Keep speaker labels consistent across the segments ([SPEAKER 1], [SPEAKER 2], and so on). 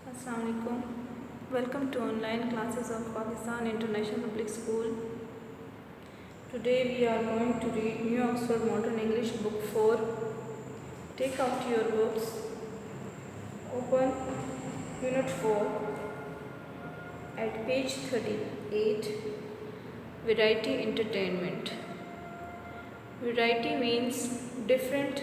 [SPEAKER 1] Assalamu alaikum. Welcome to online classes of Pakistan International Public School. Today we are going to read New Oxford Modern English Book 4. Take out your books. Open Unit 4 at page 38. Variety Entertainment. Variety means different,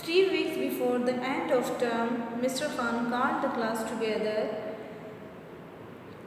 [SPEAKER 1] 3 weeks before the end of term, Mr. Khan called the class together.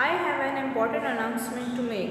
[SPEAKER 1] I have an important announcement to make.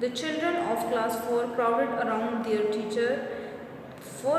[SPEAKER 1] The children of class 4 crowded around their teacher. 4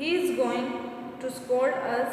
[SPEAKER 1] He is going to scold us,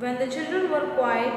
[SPEAKER 1] When the children were quiet,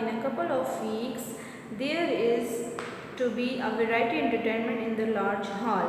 [SPEAKER 1] in a couple of weeks there is to be a variety entertainment in the large hall.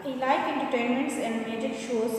[SPEAKER 1] I like entertainments and magic shows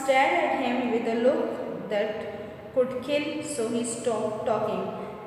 [SPEAKER 1] stared at him with a look that could kill, so he stopped talking.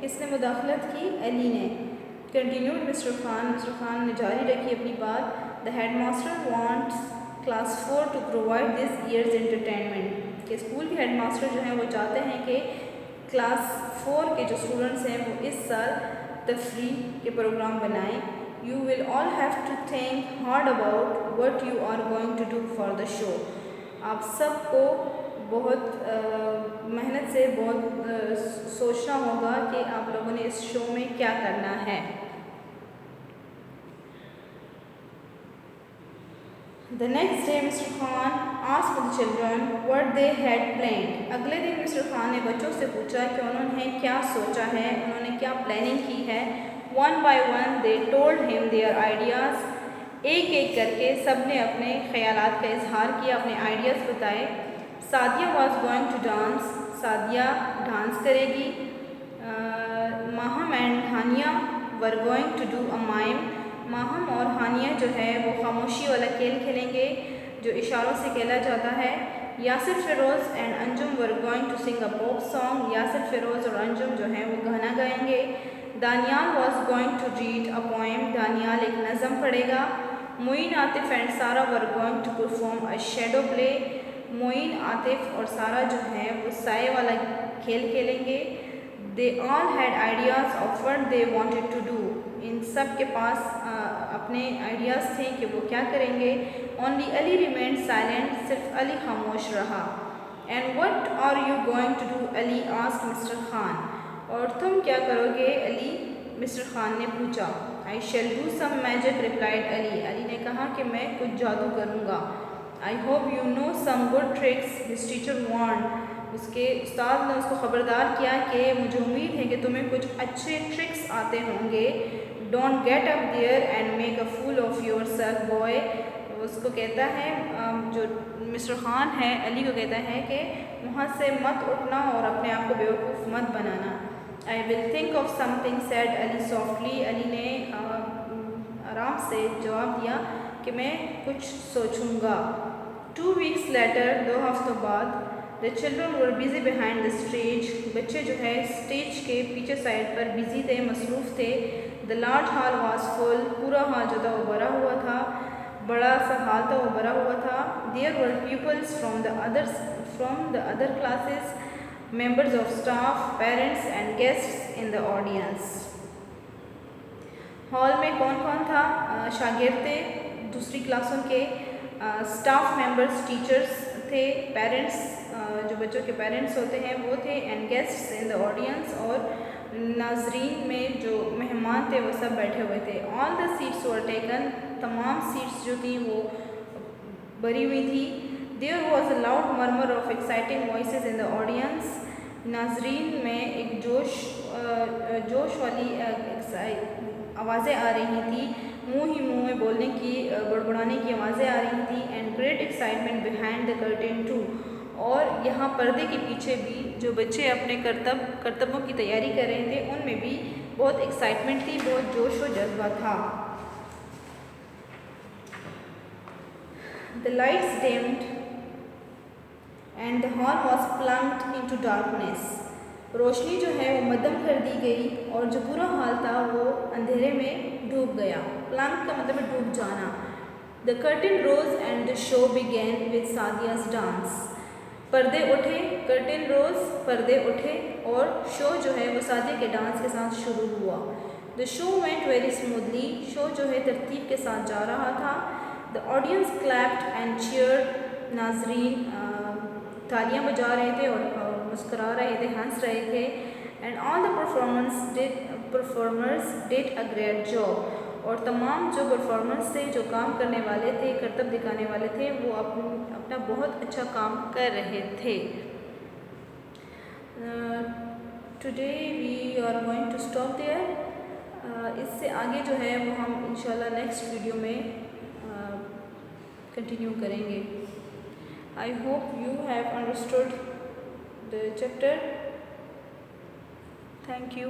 [SPEAKER 1] کس نے مداخلت کی؟ علی نے. Continued mister Khan نے جاری رکھی اپنی بات. The headmaster wants class 4 to provide this year's entertainment. کہ اسکول کے ہیڈ ماسٹر جو ہیں وہ چاہتے ہیں کہ کلاس 4 کے جو اسٹوڈنٹس ہیں وہ اس سال تفریح کے پروگرام بنائیں. You will all have to think hard about what you are going to do for the show. آپ سب کو بہت محنت سے بہت سوچنا ہوگا کہ آپ لوگوں نے اس شو میں کیا کرنا ہے. The next day Mr. Khan asked the children what they had planned. اگلے دن مسٹر خان نے بچوں سے پوچھا کہ انہوں نے کیا سوچا ہے, انہوں نے کیا پلاننگ کی ہے. One by one they told him their ideas. ایک ایک کر کے سب نے اپنے خیالات کا اظہار کیا, اپنے آئیڈیاز بتائے. Sadia was going to dance. Sadia dance کرے گی. ماہم and Hania were going to do a mime. ماہم اور ہانیہ جو ہے وہ خاموشی والا کھیل کھیلیں گے جو اشاروں سے کھیلا جاتا ہے. Yasir Feroz and Anjum are going to sing a pop song. Yasir Feroz اور انجم جو ہیں وہ گانا گائیں گے. Daniyal was going to read a poem. Daniyal ایک نظم پڑھے گا. Moin, Atif and Sara are going to perform a shadow play. Moin, Atif اور سارا جو ہیں وہ سائے والا کھیل کھیلیں گے. They all had ideas of what they wanted to do. ان سب کے پاس اپنے آئیڈیاز تھے کہ وہ کیا کریں گے. Only Ali remained silent. صرف علی خاموش رہا. And what are you going to do? Ali asked Mr. Khan. اور تم کیا کرو گے علی؟ مسٹر خان نے پوچھا. I shall do some magic, replied Ali. علی نے کہا کہ میں کچھ جادو کروں گا. I hope you know some good tricks, his teacher warned. اس کے استاد نے اس کو خبردار کیا کہ مجھے امید ہے کہ تمہیں کچھ اچھے ٹرکس آتے ہوں گے. Don't get up there and make a fool of yourself, boy. اس کو کہتا ہے, جو مسٹر خان ہے علی کو کہتا ہے کہ وہاں سے مت اٹھنا اور اپنے آپ کو بیوقوف مت بنانا. I will think of something, said Ali softly. علی نے آرام سے جواب دیا کہ میں کچھ سوچوں گا. 2 weeks later, 2 ہفتوں بعد, the children were busy behind the stage. بچے جو ہے اسٹیج کے پیچھے سائڈ پر بزی تھے, مصروف تھے. The large hall was full. پورا ہال جو تھا وہ بھرا ہوا تھا, بڑا سا ہال تھا وہ بھرا ہوا تھا. There were pupils from the other classes, members of staff, parents and guests in the audience. Hall میں کون کون تھا؟ شاگرد تھے دوسری کلاسوں کے, اسٹاف ممبرس ٹیچرس تھے, پیرنٹس جو بچوں کے پیرنٹس ہوتے ہیں وہ تھے, and guests in the audience, اور ناظرین میں جو مہمان تھے وہ سب بیٹھے ہوئے تھے. آل دا سیٹس ور ٹیکن. تمام سیٹس جو تھیں وہ بھری ہوئی تھی. دیر واز اے لاؤڈ مرمر of exciting voices in the audience. ناظرین میں ایک جوش والی آوازیں آ رہی تھیں, منہ ہی منہ میں بولنے کی, بڑبڑانے کی آوازیں آ رہی تھیں. And great excitement behind the curtain too. اور یہاں پردے کے پیچھے بھی جو بچے اپنے کرتبوں کی تیاری کر رہے تھے ان میں بھی بہت ایکسائٹمنٹ تھی, بہت جوش و جذبہ تھا. The lights dimmed and the hall was plunged into darkness. روشنی جو ہے وہ مدم کر دی گئی اور جو پورا ہال تھا وہ اندھیرے میں ڈوب گیا. plunged کا مطلب ہے ڈوب جانا. The curtain rose and the show began with Sadia's dance. پردے اٹھے, کرٹن روز, پردے اٹھے, اور شو جو ہے وہ سعدیہ کے ڈانس کے ساتھ شروع ہوا. The show went very smoothly. شو جو ہے ترتیب کے ساتھ جا رہا تھا. The audience clapped and cheered. ناظرین تالیاں بجا رہے تھے اور مسکرا رہے تھے, ہنس رہے تھے. And all the performers did a great job. اور تمام جو پرفارمنس تھے, جو کام کرنے والے تھے, کرتب دکھانے والے تھے, وہ اپنا بہت اچھا کام کر رہے تھے. Today we are going to stop there. اس سے آگے جو ہے وہ ہم انشاءاللہ نیکسٹ ویڈیو میں کنٹینیو کریں گے. I hope you have understood the chapter. Thank you.